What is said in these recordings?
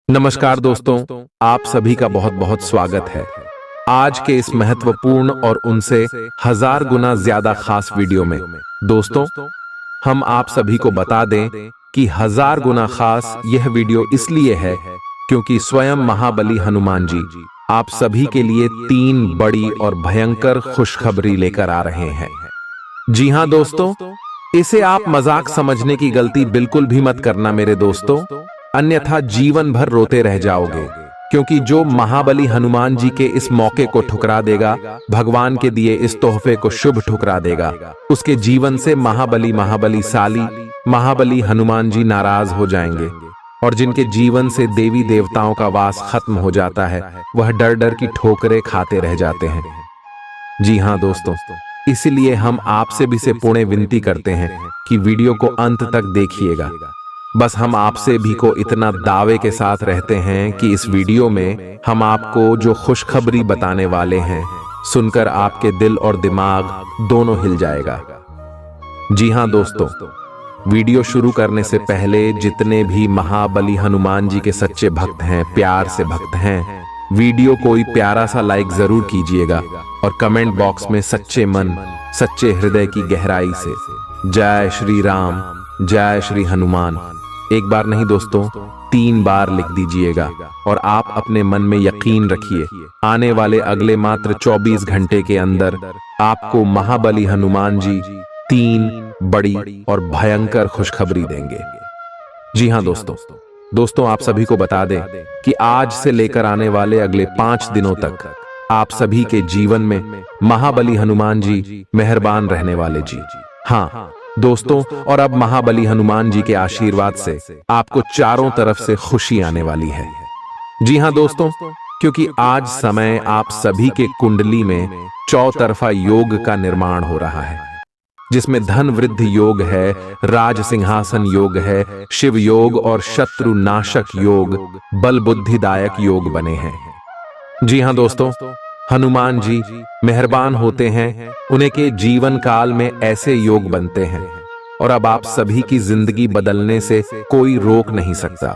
नमस्कार दोस्तों, आप सभी का बहुत बहुत स्वागत है। आज के इस महत्वपूर्ण और उनसे 1000 गुना ज्यादा खास वीडियो में दोस्तों हम आप सभी को बता दें कि 1000 गुना खास यह वीडियो इसलिए है क्योंकि स्वयं महाबली हनुमान जी आप सभी के लिए 3 बड़ी और भयंकर खुशखबरी लेकर आ रहे हैं। जी हां दोस्तों, इसे आप मजाक समझने की गलती बिल्कुल भी मत करना मेरे दोस्तों, अन्यथा जीवन भर रोते रह जाओगे। क्योंकि जो महाबली हनुमान जी के इस मौके को ठुकरा देगा, भगवान के दिए इस तोहफे को शुभ ठुकरा देगा, उसके जीवन से महाबली साली महाबली हनुमान जी नाराज हो जाएंगे। और जिनके जीवन से देवी देवताओं का वास खत्म हो जाता है, वह डर डर की ठोकरें खाते रह जाते हैं। जी हां दोस्तों, इसीलिए हम आपसे भी से पुणे विनती करते हैं कि वीडियो को अंत तक देखिएगा। बस हम आपसे भी को इतना दावे के साथ रहते हैं कि इस वीडियो में हम आपको जो खुशखबरी बताने वाले हैं, सुनकर आपके दिल और दिमाग दोनों हिल जाएगा। जी हां दोस्तों, वीडियो शुरू करने से पहले जितने भी महाबली हनुमान जी के सच्चे भक्त हैं, प्यार से भक्त हैं, वीडियो कोई प्यारा सा लाइक जरूर कीजिएगा और कमेंट बॉक्स में सच्चे मन, सच्चे हृदय की गहराई से जय श्री राम, जय श्री हनुमान एक बार नहीं दोस्तों 3 बार लिख दीजिएगा। और आप अपने मन में यकीन रखिए, आने वाले अगले मात्र 24 घंटे के अंदर आपको महाबली हनुमान जी 3 बड़ी और भयंकर खुशखबरी देंगे। जी हां दोस्तों आप सभी को बता दें कि आज से लेकर आने वाले अगले 5 दिनों तक आप सभी के जीवन में महाबली हनुमान जी मेहरबान रहने वाले। जी हाँ दोस्तों, और अब महाबली हनुमान जी के आशीर्वाद से आपको चारों तरफ से खुशी आने वाली है। जी हां दोस्तों, क्योंकि आज समय आप सभी के कुंडली में चौतरफा योग का निर्माण हो रहा है, जिसमें धन वृद्धि योग है, राज सिंहासन योग है, शिव योग और शत्रु नाशक योग, बल बुद्धिदायक योग बने हैं। जी हां दोस्तों, हनुमान जी मेहरबान होते हैं, उन्हें के जीवन काल में ऐसे योग बनते हैं और अब आप सभी की जिंदगी बदलने से कोई रोक नहीं सकता।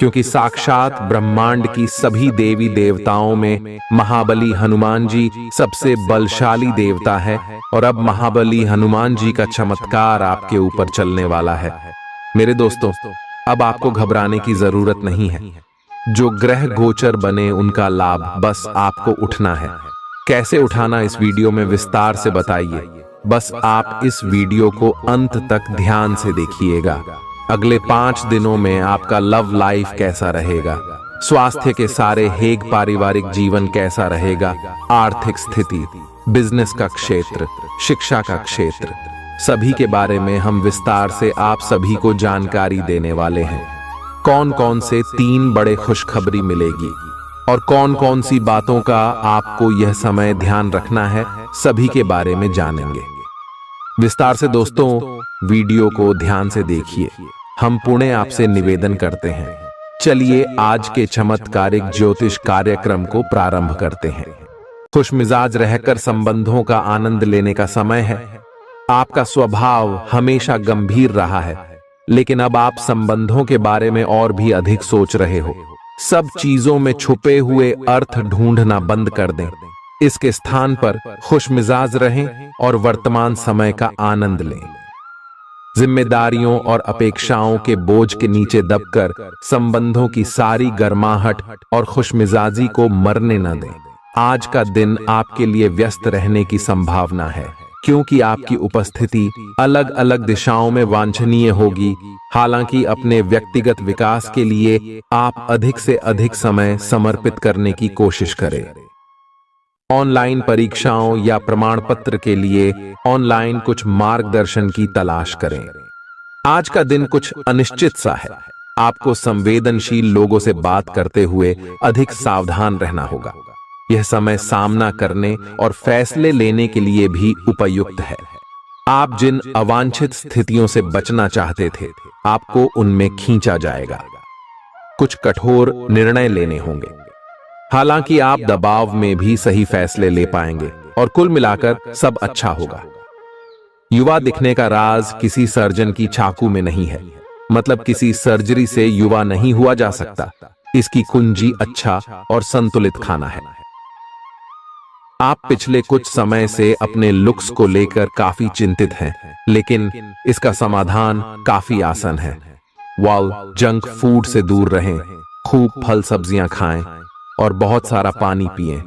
क्योंकि साक्षात ब्रह्मांड की सभी देवी देवताओं में महाबली हनुमान जी सबसे बलशाली देवता है और अब महाबली हनुमान जी का चमत्कार आपके ऊपर चलने वाला है। मेरे दोस्तों, अब आपको घबराने की जरूरत नहीं है। जो ग्रह गोचर बने उनका लाभ बस आपको उठना है। कैसे उठाना इस वीडियो में विस्तार से बताइए, बस आप इस वीडियो को अंत तक ध्यान से देखिएगा। अगले 5 दिनों में आपका लव लाइफ कैसा रहेगा, स्वास्थ्य के सारे हेग, पारिवारिक जीवन कैसा रहेगा, आर्थिक स्थिति, बिजनेस का क्षेत्र, शिक्षा का क्षेत्र, सभी के बारे में हम विस्तार से आप सभी को जानकारी देने वाले हैं। कौन कौन से 3 बड़े खुशखबरी मिलेगी और कौन कौन सी बातों का आपको यह समय ध्यान रखना है, सभी के बारे में जानेंगे विस्तार से। दोस्तों वीडियो को ध्यान से देखिए, हम पुणे आपसे निवेदन करते हैं। चलिए आज के चमत्कारिक ज्योतिष कार्यक्रम को प्रारंभ करते हैं। खुशमिजाज रहकर संबंधों का आनंद लेने का समय है। आपका स्वभाव हमेशा गंभीर रहा है, लेकिन अब आप संबंधों के बारे में और भी अधिक सोच रहे हो। सब चीजों में छुपे हुए अर्थ ढूंढना बंद कर दें। इसके स्थान पर खुशमिजाज रहें और वर्तमान समय का आनंद लें। जिम्मेदारियों और अपेक्षाओं के बोझ के नीचे दबकर संबंधों की सारी गर्माहट और खुशमिजाजी को मरने न दें। आज का दिन आपके लिए व्यस्त रहने की संभावना है, क्योंकि आपकी उपस्थिति अलग अलग दिशाओं में वांछनीय होगी। हालांकि अपने व्यक्तिगत विकास के लिए आप अधिक से अधिक समय समर्पित करने की कोशिश करें। ऑनलाइन परीक्षाओं या प्रमाण पत्र के लिए ऑनलाइन कुछ मार्गदर्शन की तलाश करें। आज का दिन कुछ अनिश्चित सा है। आपको संवेदनशील लोगों से बात करते हुए अधिक सावधान रहना होगा। यह समय सामना करने और फैसले लेने के लिए भी उपयुक्त है। आप जिन अवांछित स्थितियों से बचना चाहते थे, आपको उनमें खींचा जाएगा। कुछ कठोर निर्णय लेने होंगे। हालांकि आप दबाव में भी सही फैसले ले पाएंगे और कुल मिलाकर सब अच्छा होगा। युवा दिखने का राज किसी सर्जन की चाकू में नहीं है, मतलब किसी सर्जरी से युवा नहीं हुआ जा सकता। इसकी कुंजी अच्छा और संतुलित खाना है। आप पिछले कुछ समय से अपने लुक्स को लेकर काफी चिंतित हैं, लेकिन इसका समाधान काफी आसान है। जंक फूड से दूर रहें, खूब फल सब्जियां खाएं और बहुत सारा पानी पिएं।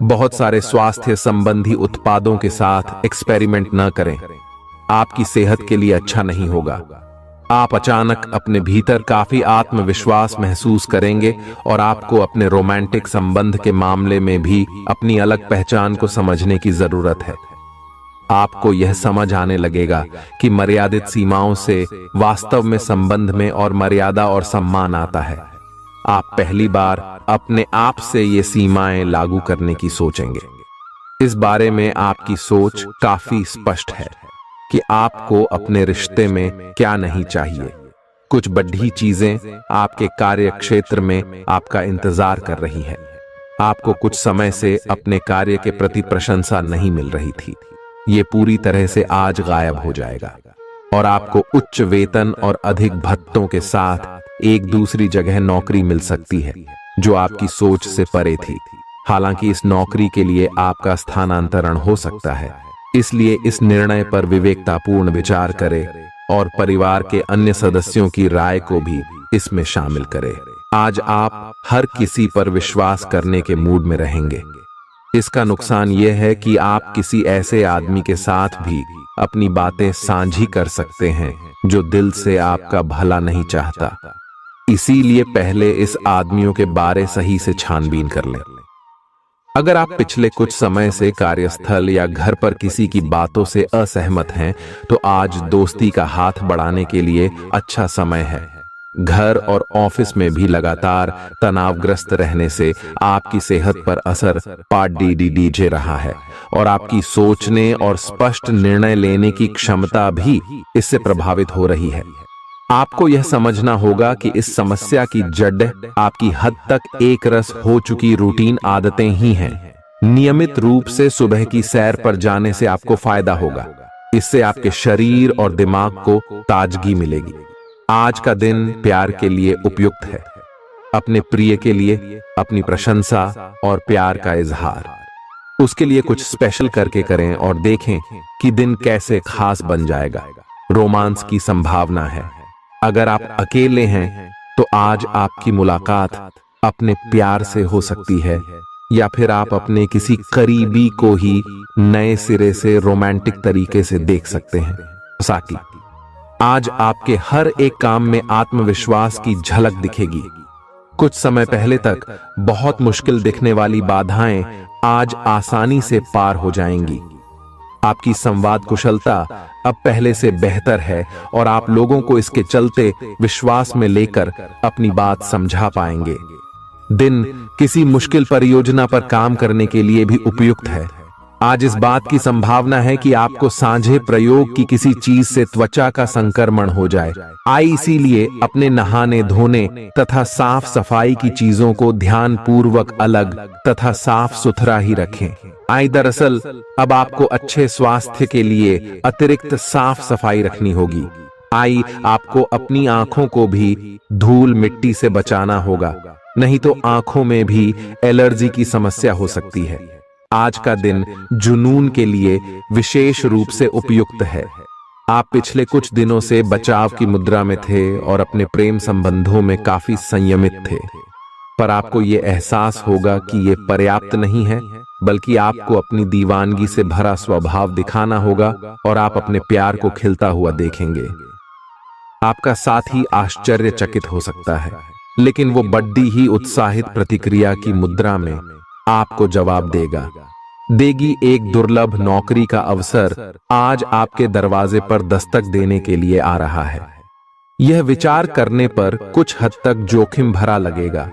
बहुत सारे स्वास्थ्य संबंधी उत्पादों के साथ एक्सपेरिमेंट न करें, आपकी सेहत के लिए अच्छा नहीं होगा। आप अचानक अपने भीतर काफी आत्मविश्वास महसूस करेंगे और आपको अपने रोमांटिक संबंध के मामले में भी अपनी अलग पहचान को समझने की जरूरत है। आपको यह समझ आने लगेगा कि मर्यादित सीमाओं से वास्तव में संबंध में और मर्यादा और सम्मान आता है। आप पहली बार अपने आप से ये सीमाएं लागू करने की सोचेंगे। इस बारे में आपकी सोच काफी स्पष्ट है कि आपको अपने रिश्ते में क्या नहीं चाहिए। कुछ बड़ी चीजें आपके कार्य क्षेत्र में आपका इंतजार कर रही हैं। आपको कुछ समय से अपने कार्य के प्रति प्रशंसा नहीं मिल रही थी। ये पूरी तरह से आज गायब हो जाएगा और आपको उच्च वेतन और अधिक भत्तों के साथ एक दूसरी जगह नौकरी मिल सकती है जो आपकी सोच से परे थी। हालांकि इस नौकरी के लिए आपका स्थानांतरण हो सकता है, इसलिए इस निर्णय पर विवेकतापूर्ण विचार करें और परिवार के अन्य सदस्यों की राय को भी इसमें शामिल करें। आज आप हर किसी पर विश्वास करने के मूड में रहेंगे। इसका नुकसान यह है कि आप किसी ऐसे आदमी के साथ भी अपनी बातें साझी कर सकते हैं जो दिल से आपका भला नहीं चाहता। इसीलिए पहले इस आदमियों के बारे सही से छानबीन कर लें। अगर आप पिछले कुछ समय से कार्यस्थल या घर पर किसी की बातों से असहमत हैं, तो आज दोस्ती का हाथ बढ़ाने के लिए अच्छा समय है। घर और ऑफिस में भी लगातार तनावग्रस्त रहने से आपकी सेहत पर असर पड़ रहा है और आपकी सोचने और स्पष्ट निर्णय लेने की क्षमता भी इससे प्रभावित हो रही है। आपको यह समझना होगा कि इस समस्या की जड़ आपकी हद तक एक रस हो चुकी रूटीन आदतें ही हैं। नियमित रूप से सुबह की सैर पर जाने से आपको फायदा होगा। इससे आपके शरीर और दिमाग को ताजगी मिलेगी। आज का दिन प्यार के लिए उपयुक्त है। अपने प्रिय के लिए अपनी प्रशंसा और प्यार का इजहार उसके लिए कुछ स्पेशल करके करें और देखें कि दिन कैसे खास बन जाएगा। रोमांस की संभावना है। अगर आप अकेले हैं तो आज आपकी मुलाकात अपने प्यार से हो सकती है, या फिर आप अपने किसी करीबी को ही नए सिरे से रोमांटिक तरीके से देख सकते हैं। साकी, आज आपके हर एक काम में आत्मविश्वास की झलक दिखेगी। कुछ समय पहले तक बहुत मुश्किल दिखने वाली बाधाएं आज आसानी से पार हो जाएंगी। आपकी संवाद कुशलता अब पहले से बेहतर है और आप लोगों को इसके चलते विश्वास में लेकर अपनी बात समझा पाएंगे। दिन किसी मुश्किल परियोजना पर काम करने के लिए भी उपयुक्त है। आज इस बात की संभावना है कि आपको साझे प्रयोग की किसी चीज से त्वचा का संक्रमण हो जाए। इसीलिए अपने नहाने धोने तथा साफ सफाई की चीजों को ध्यान पूर्वक अलग तथा साफ सुथरा ही रखें। दरअसल अब आपको अच्छे स्वास्थ्य के लिए अतिरिक्त साफ सफाई रखनी होगी। आपको अपनी आंखों को भी धूल मिट्टी से बचाना होगा, नहीं तो आंखों में भी एलर्जी की समस्या हो सकती है। आज का दिन जुनून के लिए विशेष रूप से उपयुक्त है। आप पिछले कुछ दिनों से बचाव की मुद्रा में थे और अपने प्रेम संबंधों में काफी संयमित थे, पर आपको ये एहसास होगा कि ये पर्याप्त नहीं है, बल्कि आपको अपनी दीवानगी से भरा स्वभाव दिखाना होगा और आप अपने प्यार को खिलता हुआ देखेंगे। आपका साथी आश्चर्यचकित हो सकता है, लेकिन वो बड़ी ही उत्साहित प्रतिक्रिया की मुद्रा में आपको जवाब देगी। एक दुर्लभ नौकरी का अवसर आज आपके दरवाजे पर दस्तक देने के लिए आ रहा है। यह विचार करने पर कुछ हद तक जोखिम भरा लगेगा,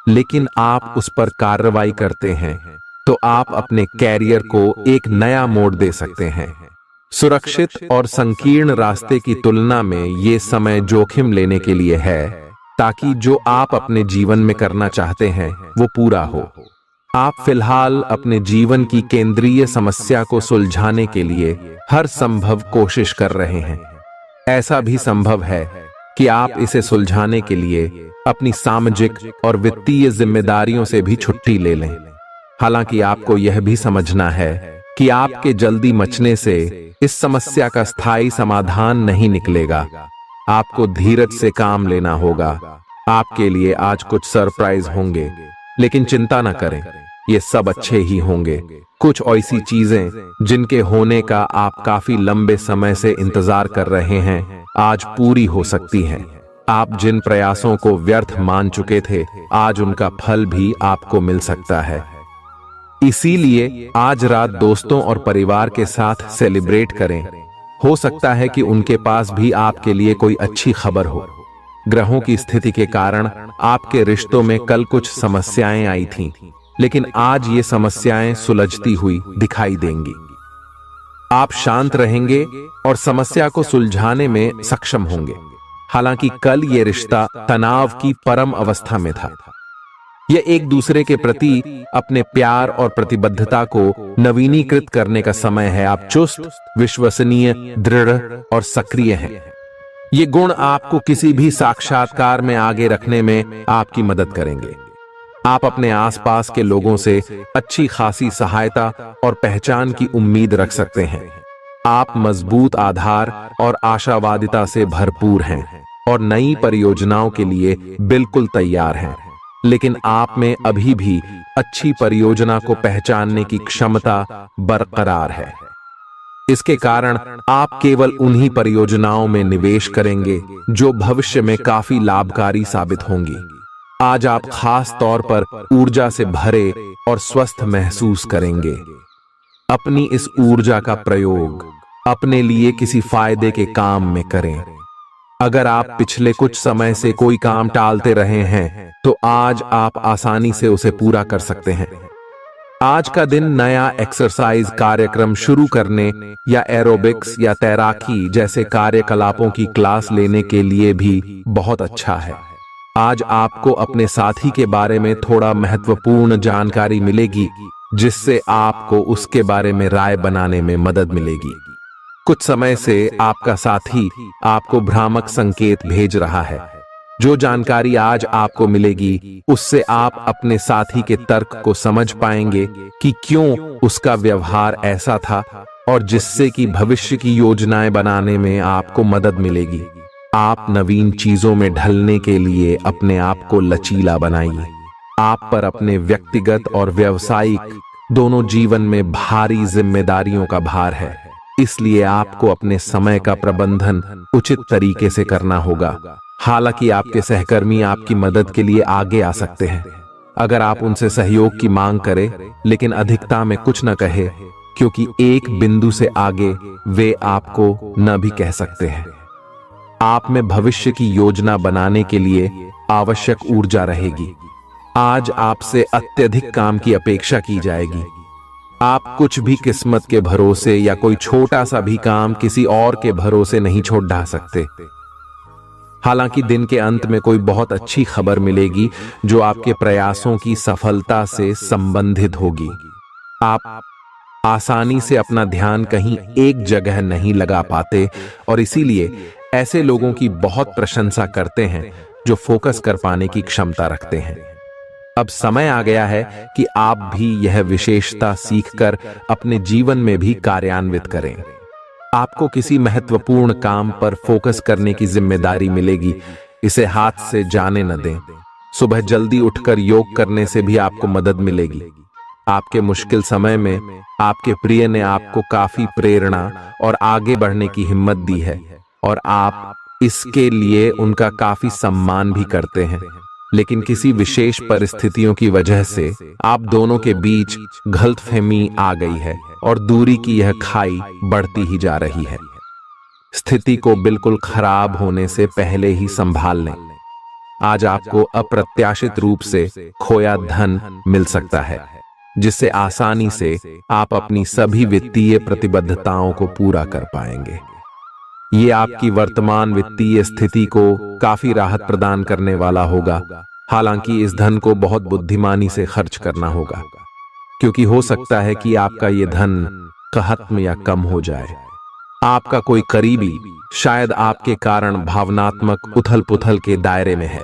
लेकिन आप उस पर कार्रवाई करते हैं तो आप अपने कैरियर को एक नया मोड़ दे सकते हैं। सुरक्षित और संकीर्ण रास्ते की तुलना में ये समय जोखिम लेने के लिए है, ताकि जो आप अपने जीवन में करना चाहते हैं वो पूरा हो। आप फिलहाल अपने जीवन की केंद्रीय समस्या को सुलझाने के लिए हर संभव कोशिश कर रहे हैं। ऐसा भी संभव है कि आप इसे सुलझाने के लिए अपनी सामाजिक और वित्तीय जिम्मेदारियों से भी छुट्टी ले लें। हालांकि आपको यह भी समझना है कि आपके जल्दी मचने से इस समस्या का स्थायी समाधान नहीं निकलेगा। आपको धीरज से काम लेना होगा। आपके लिए आज कुछ सरप्राइज होंगे, लेकिन चिंता न करें, ये सब अच्छे ही होंगे। कुछ ऐसी चीजें जिनके होने का आप काफी लंबे समय से इंतजार कर रहे हैं, आज पूरी हो सकती हैं। आप जिन प्रयासों को व्यर्थ मान चुके थे, आज उनका फल भी आपको मिल सकता है। इसीलिए आज रात दोस्तों और परिवार के साथ सेलिब्रेट करें। हो सकता है कि उनके पास भी आपके लिए कोई अच्छी खबर हो। ग्रहों की स्थिति के कारण आपके रिश्तों में कल कुछ समस्याएं आई थीं, लेकिन आज ये समस्याएं सुलझती हुई दिखाई देंगी। आप शांत रहेंगे और समस्या को सुलझाने में सक्षम होंगे। हालांकि कल ये रिश्ता तनाव की परम अवस्था में था। यह एक दूसरे के प्रति अपने प्यार और प्रतिबद्धता को नवीनीकृत करने का समय है। आप चुस्त, विश्वसनीय, दृढ़ और सक्रिय हैं। ये गुण आपको किसी भी साक्षात्कार में आगे रखने में आपकी मदद करेंगे। आप अपने आसपास के लोगों से अच्छी खासी सहायता और पहचान की उम्मीद रख सकते हैं। आप मजबूत आधार और आशावादिता से भरपूर हैं और नई परियोजनाओं के लिए बिल्कुल तैयार हैं। लेकिन आप में अभी भी अच्छी परियोजना को पहचानने की क्षमता बरकरार है। इसके कारण आप केवल उन्हीं परियोजनाओं में निवेश करेंगे जो भविष्य में काफी लाभकारी साबित होंगी। आज आप खास तौर पर ऊर्जा से भरे और स्वस्थ महसूस करेंगे। अपनी इस ऊर्जा का प्रयोग अपने लिए किसी फायदे के काम में करें। अगर आप पिछले कुछ समय से कोई काम टालते रहे हैं, तो आज आप आसानी से उसे पूरा कर सकते हैं। आज का दिन नया एक्सरसाइज कार्यक्रम शुरू करने या एरोबिक्स या तैराकी जैसे कार्यकलापों की क्लास लेने के लिए भी बहुत अच्छा है। आज आपको अपने साथी के बारे में थोड़ा महत्वपूर्ण जानकारी मिलेगी, जिससे आपको उसके बारे में राय बनाने में मदद मिलेगी। कुछ समय से आपका साथी आपको भ्रामक संकेत भेज रहा है। जो जानकारी आज आपको मिलेगी, उससे आप अपने साथी के तर्क को समझ पाएंगे कि क्यों उसका व्यवहार ऐसा था, और जिससे कि भविष्य की योजनाएं बनाने में आपको मदद मिलेगी। आप नवीन चीजों में ढलने के लिए अपने आप को लचीला बनाइए। आप पर अपने व्यक्तिगत और व्यावसायिक दोनों जीवन में भारी जिम्मेदारियों का भार है, इसलिए आपको अपने समय का प्रबंधन उचित तरीके से करना होगा। हालांकि आपके सहकर्मी आपकी मदद के लिए आगे आ सकते हैं अगर आप उनसे सहयोग की मांग करें, लेकिन अधिकता में कुछ न कहे, क्योंकि एक बिंदु से आगे वे आपको न भी कह सकते हैं। आप में भविष्य की योजना बनाने के लिए आवश्यक ऊर्जा रहेगी। आज आपसे अत्यधिक काम की अपेक्षा की जाएगी। आप कुछ भी किस्मत के भरोसे या कोई छोटा सा भी काम किसी और के भरोसे नहीं छोड़ ढा सकते। हालांकि दिन के अंत में कोई बहुत अच्छी खबर मिलेगी जो आपके प्रयासों की सफलता से संबंधित होगी। आप आसानी से अपना ध्यान कहीं एक जगह नहीं लगा पाते, और इसीलिए ऐसे लोगों की बहुत प्रशंसा करते हैं जो फोकस कर पाने की क्षमता रखते हैं। अब समय आ गया है कि आप भी यह विशेषता सीखकर अपने जीवन में भी कार्यान्वित करें। आपको किसी महत्वपूर्ण काम पर फोकस करने की जिम्मेदारी मिलेगी। इसे हाथ से जाने न दें। सुबह जल्दी उठकर योग करने से भी आपको मदद मिलेगी। आपके मुश्किल समय में आपके प्रिय ने आपको काफी प्रेरणा और आगे बढ़ने की हिम्मत दी है, और आप इसके लिए उनका काफी सम्मान भी करते हैं। लेकिन किसी विशेष परिस्थितियों की वजह से आप दोनों के बीच गलतफहमी आ गई है और दूरी की यह खाई बढ़ती ही जा रही है। स्थिति को बिल्कुल खराब होने से पहले ही संभाल लें। आज आपको अप्रत्याशित रूप से खोया धन मिल सकता है, जिससे आसानी से आप अपनी सभी वित्तीय प्रतिबद्धताओं को पूरा कर पाएंगे। ये आपकी वर्तमान वित्तीय स्थिति को काफी राहत प्रदान करने वाला होगा। हालांकि इस धन को बहुत बुद्धिमानी से खर्च करना होगा, क्योंकि हो सकता है कि आपका ये धन खत्म या कम हो जाए। आपका कोई करीबी शायद आपके कारण भावनात्मक उथल पुथल के दायरे में है।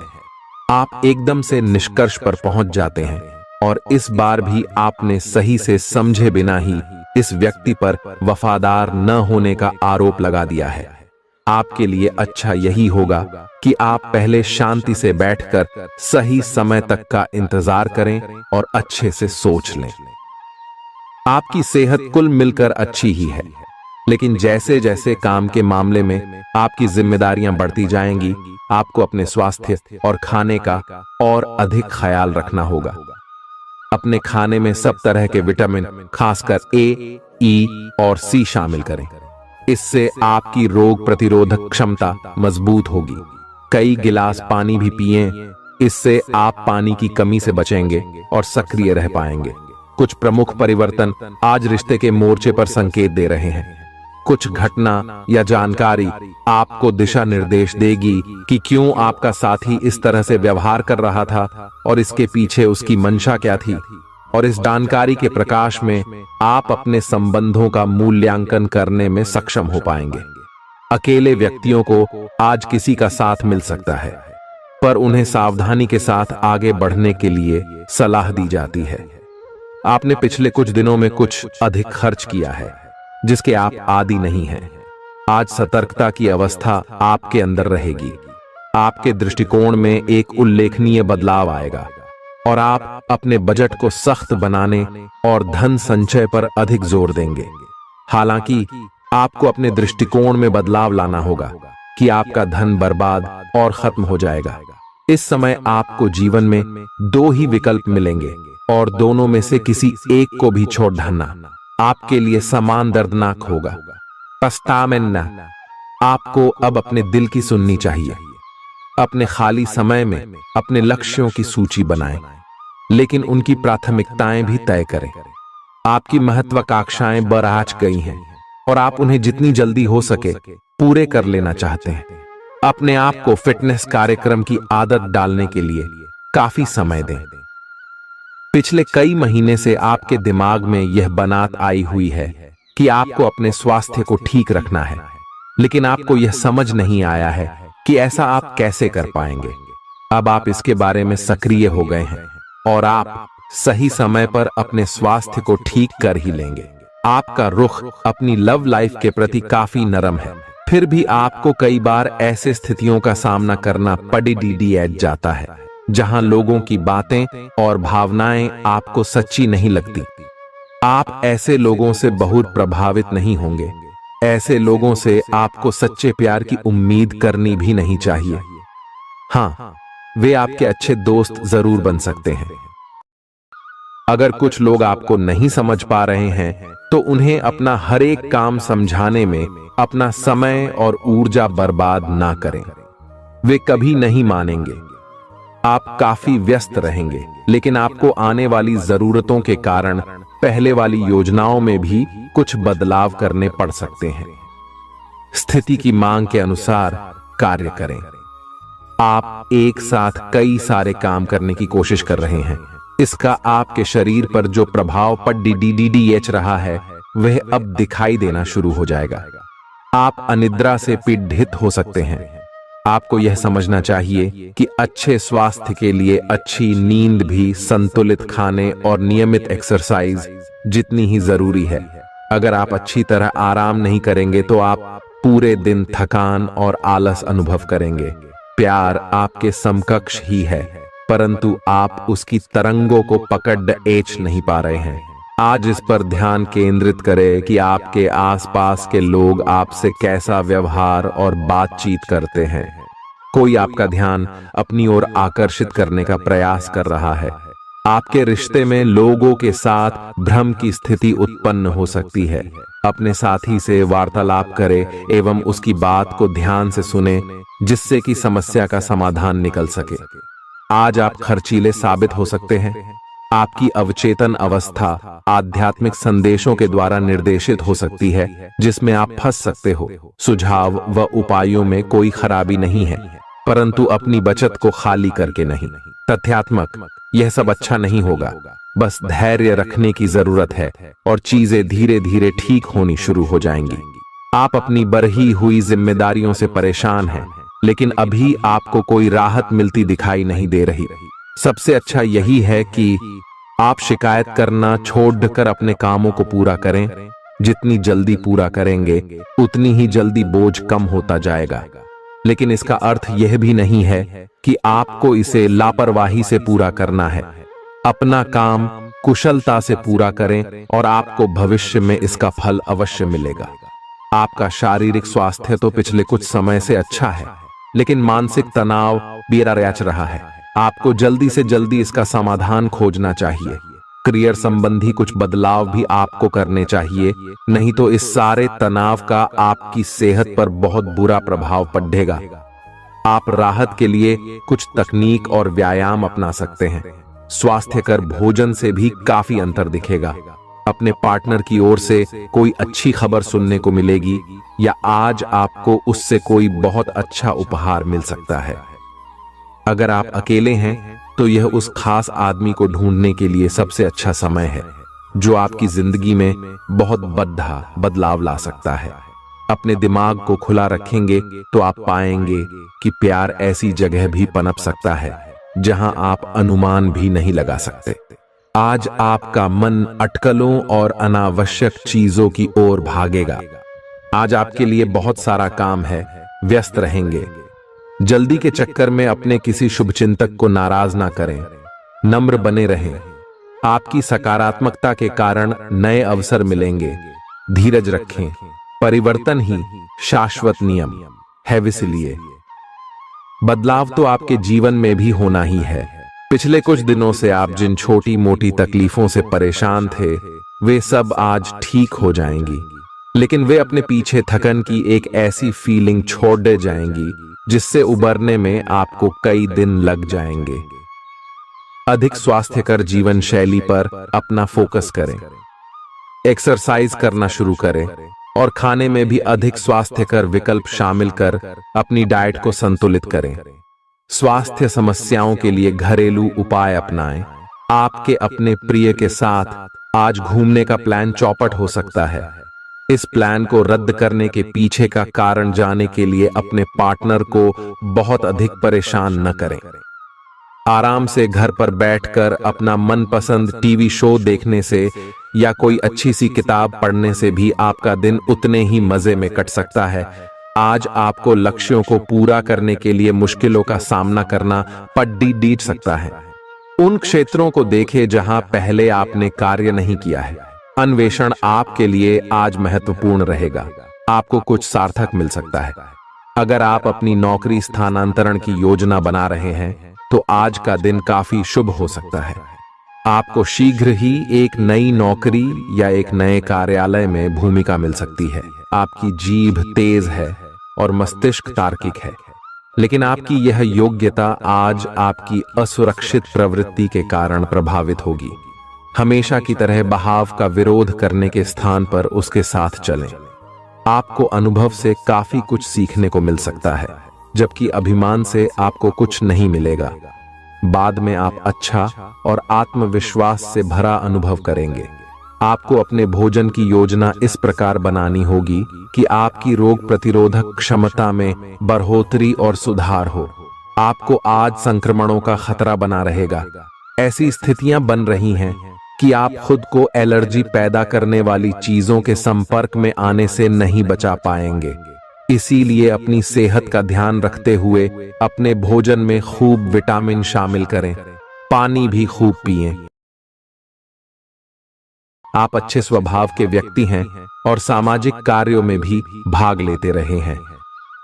आप एकदम से निष्कर्ष पर पहुंच जाते हैं और इस बार भी आपने सही से समझे बिना ही इस व्यक्ति पर वफादार न होने का आरोप लगा दिया है। आपके लिए अच्छा यही होगा कि आप पहले शांति से बैठकर सही समय तक का इंतजार करें और अच्छे से सोच लें। आपकी सेहत कुल मिलकर अच्छी ही है, लेकिन जैसे जैसे काम के मामले में आपकी जिम्मेदारियां बढ़ती जाएंगी, आपको अपने स्वास्थ्य और खाने का और अधिक ख्याल रखना होगा। अपने खाने में सब तरह के विटामिन, खासकर ए, ई और सी शामिल करें। इससे आपकी रोग प्रतिरोधक क्षमता मजबूत होगी। कई गिलास पानी भी पिएं, इससे आप पानी की कमी से बचेंगे और सक्रिय रह पाएंगे। कुछ प्रमुख परिवर्तन आज रिश्ते के मोर्चे पर संकेत दे रहे हैं। कुछ घटना या जानकारी आपको दिशा निर्देश देगी कि क्यों आपका साथी इस तरह से व्यवहार कर रहा था और इसके पीछे उसकी मंशा क्या थी। और इस जानकारी के प्रकाश में आप अपने संबंधों का मूल्यांकन करने में सक्षम हो पाएंगे। अकेले व्यक्तियों को आज किसी का साथ मिल सकता है, पर उन्हें सावधानी के साथ आगे बढ़ने के लिए सलाह दी जाती है। आपने पिछले कुछ दिनों में कुछ अधिक खर्च किया है जिसके आप आदी नहीं हैं। आज सतर्कता की अवस्था आपके अंदर रहेगी। आपके दृष्टिकोण में एक उल्लेखनीय बदलाव आएगा और आप अपने बजट को सख्त बनाने और धन संचय पर अधिक जोर देंगे। हालांकि आपको अपने दृष्टिकोण में बदलाव लाना होगा कि आपका धन बर्बाद और खत्म हो जाएगा। इस समय आपको जीवन में दो ही विकल्प मिलेंगे और दोनों में से किसी एक को भी छोड़ डालना आपके लिए समान दर्दनाक होगा। पछतावें, आपको अब अपने दिल की सुननी चाहिए। अपने खाली समय में अपने लक्ष्यों की सूची बनाएं, लेकिन उनकी प्राथमिकताएं भी तय करें। आपकी महत्वाकांक्षाएं बराज गई हैं और आप उन्हें जितनी जल्दी हो सके पूरे कर लेना चाहते हैं। अपने आप को फिटनेस कार्यक्रम की आदत डालने के लिए काफी समय दें। पिछले कई महीने से आपके दिमाग में यह बात आई हुई है कि आपको अपने स्वास्थ्य को ठीक रखना है, लेकिन आपको यह समझ नहीं आया है कि ऐसा आप कैसे कर पाएंगे। अब आप इसके बारे में सक्रिय हो गए हैं और आप सही समय पर अपने स्वास्थ्य को ठीक कर ही लेंगे। आपका रुख अपनी लव लाइफ के प्रति काफी नरम है, फिर भी आपको कई बार ऐसे स्थितियों का सामना करना पड़ जाता है जहां लोगों की बातें और भावनाएं आपको सच्ची नहीं लगती। आप ऐसे लोगों से बहुत प्रभावित नहीं होंगे। ऐसे लोगों से आपको सच्चे प्यार की उम्मीद करनी भी नहीं चाहिए। हाँ, वे आपके अच्छे दोस्त जरूर बन सकते हैं। अगर कुछ लोग आपको नहीं समझ पा रहे हैं तो उन्हें अपना हर एक काम समझाने में अपना समय और ऊर्जा बर्बाद ना करें। वे कभी नहीं मानेंगे। आप काफी व्यस्त रहेंगे, लेकिन आपको आने वाली जरूरतों के कारण पहले वाली योजनाओं में भी कुछ बदलाव करने पड़ सकते हैं। स्थिति की मांग के अनुसार कार्य करें। आप एक साथ कई सारे काम करने की कोशिश कर रहे हैं। इसका आपके शरीर पर जो प्रभाव पड़ रहा है वह अब दिखाई देना शुरू हो जाएगा। आप अनिद्रा से पीड़ित हो सकते हैं। आपको यह समझना चाहिए कि अच्छे स्वास्थ्य के लिए अच्छी नींद भी संतुलित खाने और नियमित एक्सरसाइज जितनी ही जरूरी है। अगर आप अच्छी तरह आराम नहीं करेंगे तो आप पूरे दिन थकान और आलस अनुभव करेंगे। प्यार आपके समकक्ष ही है, परंतु आप उसकी तरंगों को पकड़ नहीं पा रहे हैं। आज इस पर ध्यान केंद्रित करें कि आपके आसपास के लोग आपसे कैसा व्यवहार और बातचीत करते हैं। कोई आपका ध्यान अपनी ओर आकर्षित करने का प्रयास कर रहा है। आपके रिश्ते में लोगों के साथ भ्रम की स्थिति उत्पन्न हो सकती है। अपने साथी से वार्तालाप करें एवं उसकी बात को ध्यान से सुने, जिससे कि समस्या का समाधान निकल सके। आज आप खर्चीले साबित हो सकते हैं। आपकी अवचेतन अवस्था आध्यात्मिक संदेशों के द्वारा निर्देशित हो सकती है, जिसमें आप फंस सकते हो। सुझाव व उपायों में कोई खराबी नहीं है, परंतु अपनी बचत को खाली करके नहीं। तथ्यात्मक, यह सब अच्छा नहीं होगा। बस धैर्य रखने की जरूरत है और चीजें धीरे धीरे ठीक होनी शुरू हो जाएंगी। आप अपनी बढ़ी हुई जिम्मेदारियों से परेशान हैं, लेकिन अभी आपको कोई राहत मिलती दिखाई नहीं दे रही। सबसे अच्छा यही है कि आप शिकायत करना छोड़कर अपने कामों को पूरा करें। जितनी जल्दी पूरा करेंगे उतनी ही जल्दी बोझ कम होता जाएगा। लेकिन इसका अर्थ यह भी नहीं है कि आपको इसे लापरवाही से पूरा करना है। अपना काम कुशलता से पूरा करें और आपको भविष्य में इसका फल अवश्य मिलेगा। आपका शारीरिक स्वास्थ्य तो पिछले कुछ समय से अच्छा है, लेकिन मानसिक तनाव बेरा रच रहा है। आपको जल्दी से जल्दी इसका समाधान खोजना चाहिए। करियर संबंधी कुछ बदलाव भी आपको करने चाहिए, नहीं तो इस सारे तनाव का आपकी सेहत पर बहुत बुरा प्रभाव पड़ेगा। आप राहत के लिए कुछ तकनीक और व्यायाम अपना सकते हैं। स्वास्थ्यकर भोजन से भी काफी अंतर दिखेगा। अपने पार्टनर की ओर से कोई अच्छी खबर सुनने को मिलेगी या आज आपको उससे कोई बहुत अच्छा उपहार मिल सकता है। अगर आप अकेले हैं तो यह उस खास आदमी को ढूंढने के लिए सबसे अच्छा समय है जो आपकी जिंदगी में बहुत बड़ा बदलाव ला सकता है। अपने दिमाग को खुला रखेंगे तो आप पाएंगे कि प्यार ऐसी जगह भी पनप सकता है जहां आप अनुमान भी नहीं लगा सकते। आज आपका मन अटकलों और अनावश्यक चीजों की ओर भागेगा। आज आपके लिए बहुत सारा काम है, व्यस्त रहेंगे। जल्दी के चक्कर में अपने किसी शुभचिंतक को नाराज ना करें, नम्र बने रहें। आपकी सकारात्मकता के कारण नए अवसर मिलेंगे। धीरज रखें, परिवर्तन ही शाश्वत नियम है, इसलिए बदलाव तो आपके जीवन में भी होना ही है। पिछले कुछ दिनों से आप जिन छोटी मोटी तकलीफों से परेशान थे वे सब आज ठीक हो जाएंगी, लेकिन वे अपने पीछे थकन की एक ऐसी फीलिंग छोड़ दे जाएंगी जिससे उबरने में आपको कई दिन लग जाएंगे। अधिक स्वास्थ्यकर जीवन शैली पर अपना फोकस करें, एक्सरसाइज करना शुरू करें और खाने में भी अधिक स्वास्थ्यकर विकल्प शामिल कर अपनी डाइट को संतुलित करें। स्वास्थ्य समस्याओं के लिए घरेलू उपाय अपनाएं। आपके अपने प्रिय के साथ आज घूमने का प्लान चौपट हो सकता है। इस प्लान को रद्द करने के पीछे का कारण जानने के लिए अपने पार्टनर को बहुत अधिक परेशान न करें। आराम से घर पर बैठकर अपना मनपसंद टीवी शो देखने से या कोई अच्छी सी किताब पढ़ने से भी आपका दिन उतने ही मजे में कट सकता है। आज आपको लक्ष्यों को पूरा करने के लिए मुश्किलों का सामना करना पड़ सकता है। उन क्षेत्रों को देखें जहां पहले आपने कार्य नहीं किया है। अन्वेषण आपके लिए आज महत्वपूर्ण रहेगा। आपको कुछ सार्थक मिल सकता है। अगर आप अपनी नौकरी स्थानांतरण की योजना बना रहे हैं तो आज का दिन काफी शुभ हो सकता है। आपको शीघ्र ही एक नई नौकरी या एक नए कार्यालय में भूमिका मिल सकती है। आपकी जीभ तेज है और मस्तिष्क तार्किक है, लेकिन आपकी यह योग्यता आज आपकी असुरक्षित प्रवृत्ति के कारण प्रभावित होगी। हमेशा की तरह बहाव का विरोध करने के स्थान पर उसके साथ चलें। आपको अनुभव से काफी कुछ सीखने को मिल सकता है, जबकि अभिमान से आपको कुछ नहीं मिलेगा। बाद में आप अच्छा और आत्मविश्वास से भरा अनुभव करेंगे। आपको अपने भोजन की योजना इस प्रकार बनानी होगी कि आपकी रोग प्रतिरोधक क्षमता में बढ़ोतरी और सुधार हो। आपको आज संक्रमणों का खतरा बना रहेगा। ऐसी स्थितियां बन रही हैं कि आप खुद को एलर्जी पैदा करने वाली चीजों के संपर्क में आने से नहीं बचा पाएंगे। इसीलिए अपनी सेहत का ध्यान रखते हुए अपने भोजन में खूब विटामिन शामिल करें। पानी भी खूब पिएं। आप अच्छे स्वभाव के व्यक्ति हैं और सामाजिक कार्यों में भी भाग लेते रहे हैं।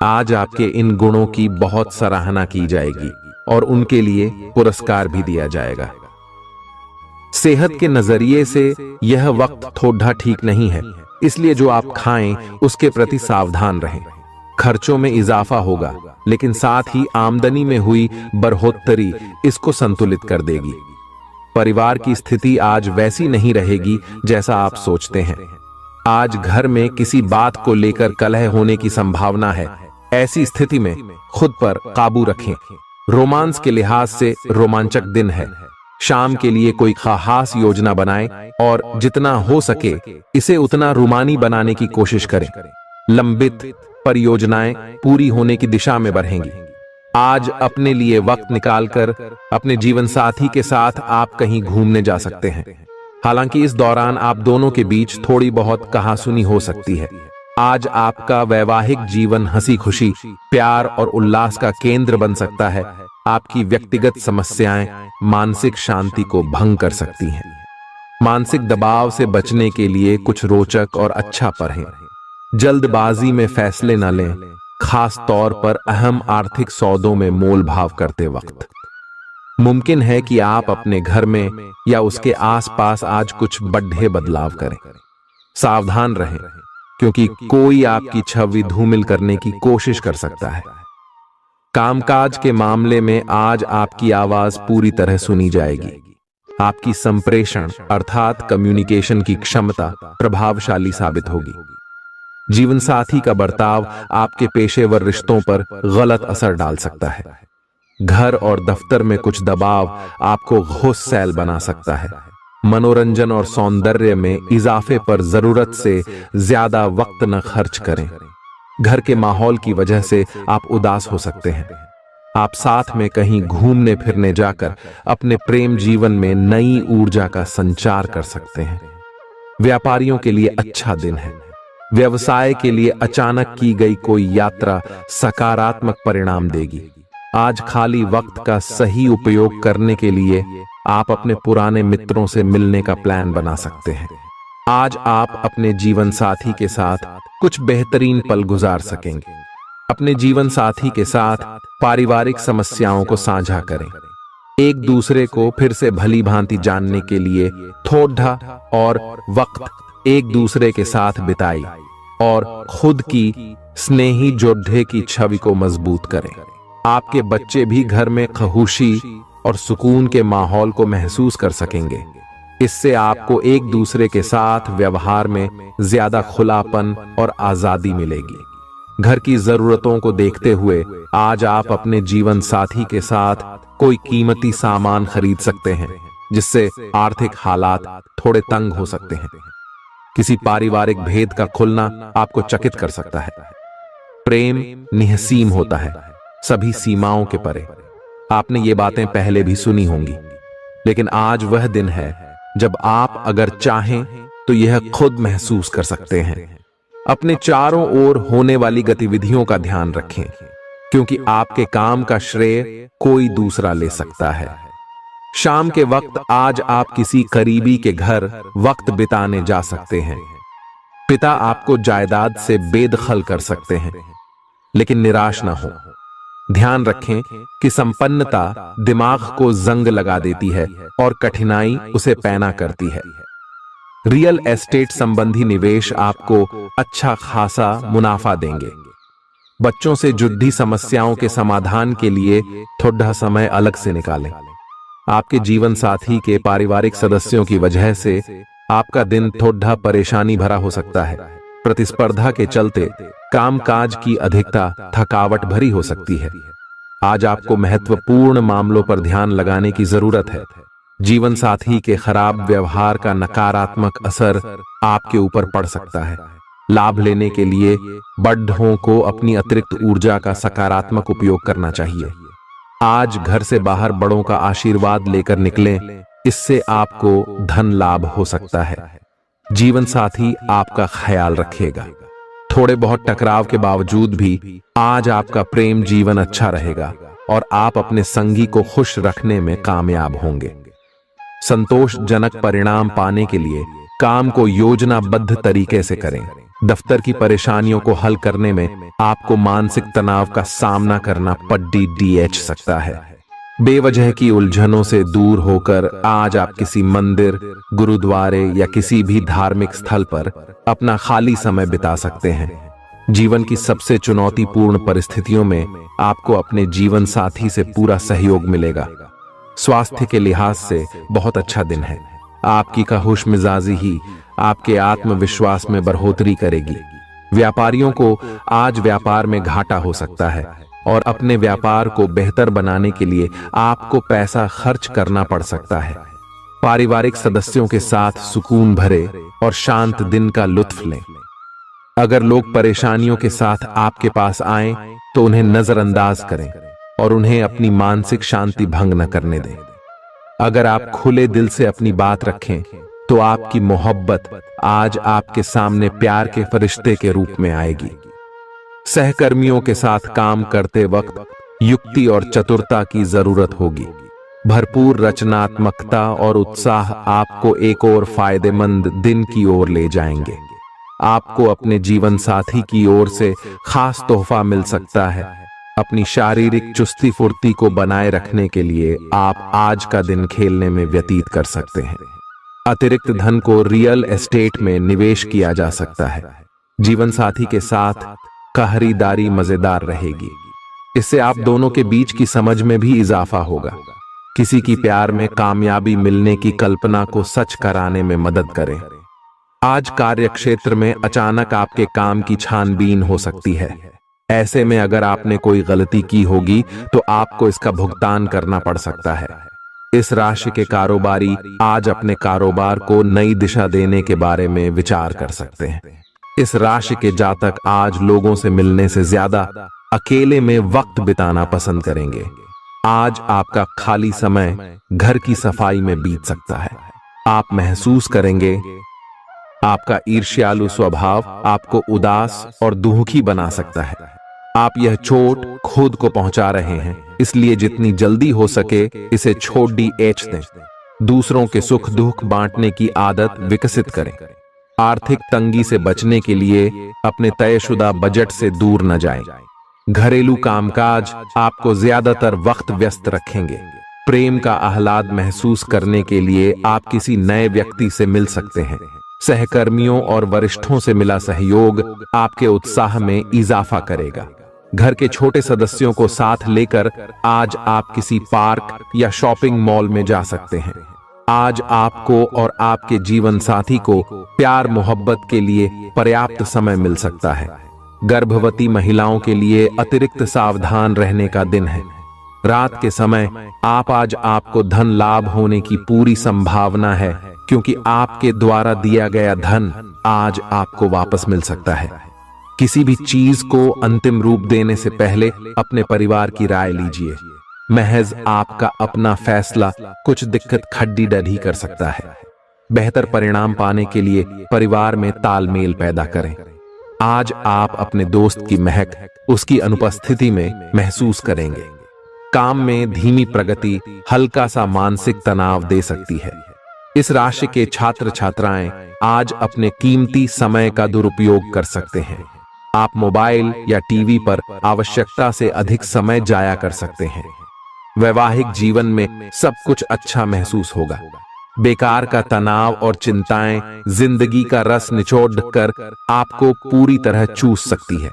आज आपके इन गुणों की बहुत सराहना की जाएगी और उनके लिए पुरस्कार भी दिया जाएगा। सेहत के नजरिए से यह वक्त थोड़ा ठीक नहीं है, इसलिए जो आप खाएं उसके प्रति सावधान रहें। खर्चों में इजाफा होगा, लेकिन साथ ही आमदनी में हुई बढ़ोतरी इसको संतुलित कर देगी। परिवार की स्थिति आज वैसी नहीं रहेगी जैसा आप सोचते हैं। आज घर में किसी बात को लेकर कलह होने की संभावना है। ऐसी स्थिति में खुद पर काबू रखें। रोमांस के लिहाज से रोमांचक दिन है। शाम के लिए कोई खास योजना बनाएं और जितना हो सके इसे उतना रूमानी बनाने की कोशिश करें। लंबित परियोजनाएं पूरी होने की दिशा में बढ़ेंगी। आज अपने लिए वक्त निकालकर अपने जीवन साथी के साथ आप कहीं घूमने जा सकते हैं। हालांकि इस दौरान आप दोनों के बीच थोड़ी बहुत कहासुनी हो सकती है। आज आपका वैवाहिक जीवन हंसी खुशी, प्यार और उल्लास का केंद्र बन सकता है। आपकी व्यक्तिगत समस्याएं मानसिक शांति को भंग कर सकती हैं। मानसिक दबाव से बचने के लिए कुछ रोचक और अच्छा पढ़ें। जल्दबाजी में फैसले न लें, खास तौर पर अहम आर्थिक सौदों में मोल भाव करते वक्त। मुमकिन है कि आप अपने घर में या उसके आसपास आज कुछ बड़े बदलाव करें। सावधान रहें, क्योंकि कोई आपकी छवि धूमिल करने की कोशिश कर सकता है। कामकाज के मामले में आज आपकी आवाज पूरी तरह सुनी जाएगी। आपकी संप्रेषण अर्थात कम्युनिकेशन की क्षमता प्रभावशाली साबित होगी। जीवन साथी का बर्ताव आपके पेशेवर रिश्तों पर गलत असर डाल सकता है। घर और दफ्तर में कुछ दबाव आपको गुस्सैल बना सकता है। मनोरंजन और सौंदर्य में इजाफे पर जरूरत से ज्यादा वक्त न खर्च करें। घर के माहौल की वजह से आप उदास हो सकते हैं। आप साथ में कहीं घूमने फिरने जाकर अपने प्रेम जीवन में नई ऊर्जा का संचार कर सकते हैं। व्यापारियों के लिए अच्छा दिन है। व्यवसाय के लिए अचानक की गई कोई यात्रा सकारात्मक परिणाम देगी। आज खाली वक्त का सही उपयोग करने के लिए आप अपने पुराने मित्रों से मिलने का प्लान बना सकते हैं। आज आप अपने जीवन साथी के साथ कुछ बेहतरीन पल गुजार सकेंगे। अपने जीवन साथी के साथ पारिवारिक समस्याओं को साझा करें। एक दूसरे को फिर से भली भांति जानने के लिए थोड़ा और वक्त एक दूसरे के साथ बिताई और खुद की स्नेही जोड़े की छवि को मजबूत करें। आपके बच्चे भी घर में खुशी और सुकून के माहौल को महसूस कर सकेंगे। इससे आपको एक दूसरे के साथ व्यवहार में ज्यादा खुलापन और आजादी मिलेगी। घर की जरूरतों को देखते हुए आज आप अपने जीवन साथी के साथ कोई कीमती सामान खरीद सकते हैं, जिससे आर्थिक हालात थोड़े तंग हो सकते हैं। किसी पारिवारिक भेद का खुलना आपको चकित कर सकता है। प्रेम निहसीम होता है, सभी सीमाओं के परे। आपने ये बातें पहले भी सुनी होंगी, लेकिन आज वह दिन है जब आप अगर चाहें तो यह खुद महसूस कर सकते हैं। अपने चारों ओर होने वाली गतिविधियों का ध्यान रखें, क्योंकि आपके काम का श्रेय कोई दूसरा ले सकता है। शाम के वक्त आज आप किसी करीबी के घर वक्त बिताने जा सकते हैं। पिता आपको जायदाद से बेदखल कर सकते हैं, लेकिन निराश ना हो। ध्यान रखें कि संपन्नता दिमाग को जंग लगा देती है और कठिनाई उसे पैना करती है। रियल एस्टेट संबंधी निवेश आपको अच्छा खासा मुनाफा देंगे। बच्चों से जुड़ी समस्याओं के समाधान के लिए थोड़ा समय अलग से निकालें। आपके जीवन साथी के पारिवारिक सदस्यों की वजह से आपका दिन थोड़ा परेशानी भरा हो सकता है। प्रतिस्पर्धा के चलते कामकाज की अधिकता थकावट भरी हो सकती है। आज आपको महत्वपूर्ण मामलों पर ध्यान लगाने की जरूरत है। जीवन साथी के खराब व्यवहार का नकारात्मक असर आपके ऊपर पड़ सकता है। लाभ लेने के लिए बड़ों को अपनी अतिरिक्त ऊर्जा का सकारात्मक उपयोग करना चाहिए। आज घर से बाहर बड़ों का आशीर्वाद लेकर निकलें, इससे आपको धन लाभ हो सकता है। जीवन साथी आपका ख्याल रखेगा। थोड़े बहुत टकराव के बावजूद भी आज आपका प्रेम जीवन अच्छा रहेगा और आप अपने संगी को खुश रखने में कामयाब होंगे। संतोषजनक परिणाम पाने के लिए काम को योजनाबद्ध तरीके से करें। दफ्तर की परेशानियों को हल करने में आपको मानसिक तनाव का सामना करना पड़ सकता है। बेवजह की उलझनों से दूर होकर आज आप किसी मंदिर, गुरुद्वारे या किसी भी धार्मिक स्थल पर अपना खाली समय बिता सकते हैं। जीवन की सबसे चुनौतीपूर्ण परिस्थितियों में आपको अपने जीवन साथी से पूरा सहयोग मिलेगा। स्वास्थ्य के लिहाज से बहुत अच्छा दिन है। आपकी खुश मिजाजी ही आपके आत्मविश्वास में बढ़ोतरी करेगी। व्यापारियों को आज व्यापार में घाटा हो सकता है और अपने व्यापार को बेहतर बनाने के लिए आपको पैसा खर्च करना पड़ सकता है। पारिवारिक सदस्यों के साथ सुकून भरे और शांत दिन का लुत्फ लें। अगर लोग परेशानियों के साथ आपके पास आएं तो उन्हें नजरअंदाज करें और उन्हें अपनी मानसिक शांति भंग न करने दें। अगर आप खुले दिल से अपनी बात रखें तो आपकी मोहब्बत आज आपके सामने प्यार के फरिश्ते के रूप में आएगी। सहकर्मियों के साथ काम करते वक्त युक्ति और चतुरता की जरूरत होगी। भरपूर रचनात्मकता और उत्साह आपको एक और फायदेमंद दिन की ओर ले जाएंगे। आपको अपने जीवन साथी की ओर से खास तोहफा मिल सकता है। अपनी शारीरिक चुस्ती फुर्ती को बनाए रखने के लिए आप आज का दिन खेलने में व्यतीत कर सकते हैं। अतिरिक्त धन को रियल एस्टेट में निवेश किया जा सकता है। जीवन साथी के साथ खरीदारी मजेदार रहेगी। इससे आप दोनों के बीच की समझ में भी इजाफा होगा। किसी की प्यार में कामयाबी मिलने की कल्पना को सच कराने में मदद करें। आज कार्यक्षेत्र में अचानक आपके काम की छानबीन हो सकती है। ऐसे में अगर आपने कोई गलती की होगी तो आपको इसका भुगतान करना पड़ सकता है। इस राशि के कारोबारी आज अपने कारोबार को नई दिशा देने के बारे में विचार कर सकते हैं। इस राशि के जातक आज लोगों से मिलने से ज्यादा अकेले में वक्त बिताना पसंद करेंगे। आज आपका खाली समय घर की सफाई में बीत सकता है। आप महसूस करेंगे आपका ईर्ष्यालु स्वभाव आपको उदास और दुखी बना सकता है। आप यह चोट खुद को पहुंचा रहे हैं, इसलिए जितनी जल्दी हो सके इसे छोड़ दें। दूसरों के सुख दुख बांटने की आदत विकसित करें। आर्थिक तंगी से बचने के लिए अपने तयशुदा बजट से दूर न जाएं। घरेलू कामकाज आपको ज्यादातर वक्त व्यस्त रखेंगे। प्रेम का आह्लाद महसूस करने के लिए आप किसी नए व्यक्ति से मिल सकते हैं। सहकर्मियों और वरिष्ठों से मिला सहयोग आपके उत्साह में इजाफा करेगा। घर के छोटे सदस्यों को साथ लेकर आज आप किसी पार्क या शॉपिंग मॉल में जा सकते हैं। आज आपको और आपके जीवन साथी को प्यार मोहब्बत के लिए पर्याप्त समय मिल सकता है। गर्भवती महिलाओं के लिए अतिरिक्त सावधान रहने का दिन है। रात के समय आज आपको धन लाभ होने की पूरी संभावना है, क्योंकि आपके द्वारा दिया गया धन आज आपको वापस मिल सकता है। किसी भी चीज को अंतिम रूप देने से पहले अपने परिवार की राय लीजिए। महज आपका अपना फैसला कुछ दिक्कत खड्डी डढ़ी कर सकता है। बेहतर परिणाम पाने के लिए परिवार में तालमेल पैदा करें। आज आप अपने दोस्त की महक उसकी अनुपस्थिति में महसूस करेंगे। काम में धीमी प्रगति हल्का सा मानसिक तनाव दे सकती है। इस राशि के छात्र छात्राएं आज अपने कीमती समय का दुरुपयोग कर सकते हैं। आप मोबाइल या टीवी पर आवश्यकता से अधिक समय जाया कर सकते हैं। वैवाहिक जीवन में सब कुछ अच्छा महसूस होगा। बेकार का तनाव और चिंताएं जिंदगी का रस निचोड़ कर आपको पूरी तरह चूस सकती है।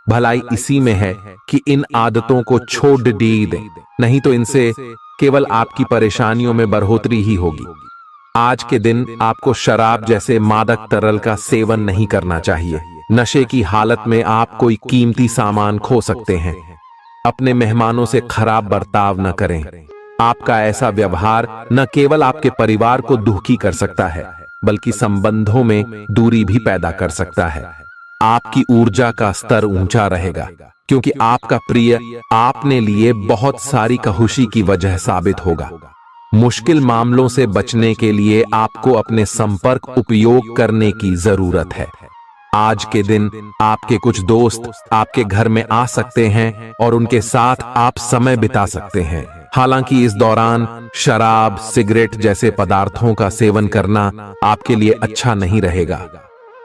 भलाई इसी में है कि इन आदतों को छोड़ दें, नहीं तो इनसे केवल आपकी परेशानियों में बढ़ोतरी ही होगी। आज के दिन आपको शराब जैसे मादक तरल का सेवन नहीं करना चाहिए। नशे की हालत में आप कोई कीमती सामान खो सकते हैं। अपने मेहमानों से खराब बर्ताव न करें। आपका ऐसा व्यवहार न केवल आपके परिवार को दुखी कर सकता है, बल्कि संबंधों में दूरी भी पैदा कर सकता है। आपकी ऊर्जा का स्तर ऊंचा रहेगा, क्योंकि आपका प्रिय आपने लिए बहुत सारी खुशी की वजह साबित होगा। मुश्किल मामलों से बचने के लिए आपको अपने संपर्क उपयोग करने की जरूरत है। आज के दिन आपके कुछ दोस्त आपके घर में आ सकते हैं और उनके साथ आप समय बिता सकते हैं। हालांकि इस दौरान शराब, सिगरेट जैसे पदार्थों का सेवन करना आपके लिए अच्छा नहीं रहेगा।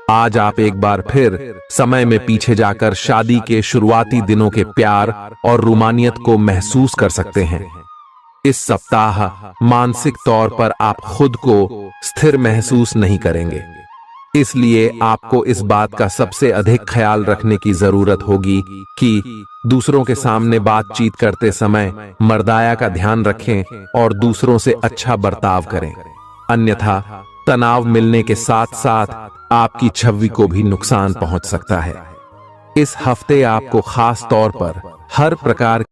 आज आप एक बार फिर समय में पीछे जाकर शादी के शुरुआती दिनों के प्यार और रोमानियत को महसूस कर सकते हैं। इस सप्ताह मानसिक तौर पर आप खुद को स्थिर महसूस नहीं करेंगे, इसलिए आपको इस बात का सबसे अधिक ख्याल रखने की जरूरत होगी कि दूसरों के सामने बातचीत करते समय मर्दाया का ध्यान रखें और दूसरों से अच्छा बर्ताव करें। अन्यथा तनाव मिलने के साथ साथ आपकी छवि को भी नुकसान पहुंच सकता है। इस हफ्ते आपको खास तौर पर हर प्रकार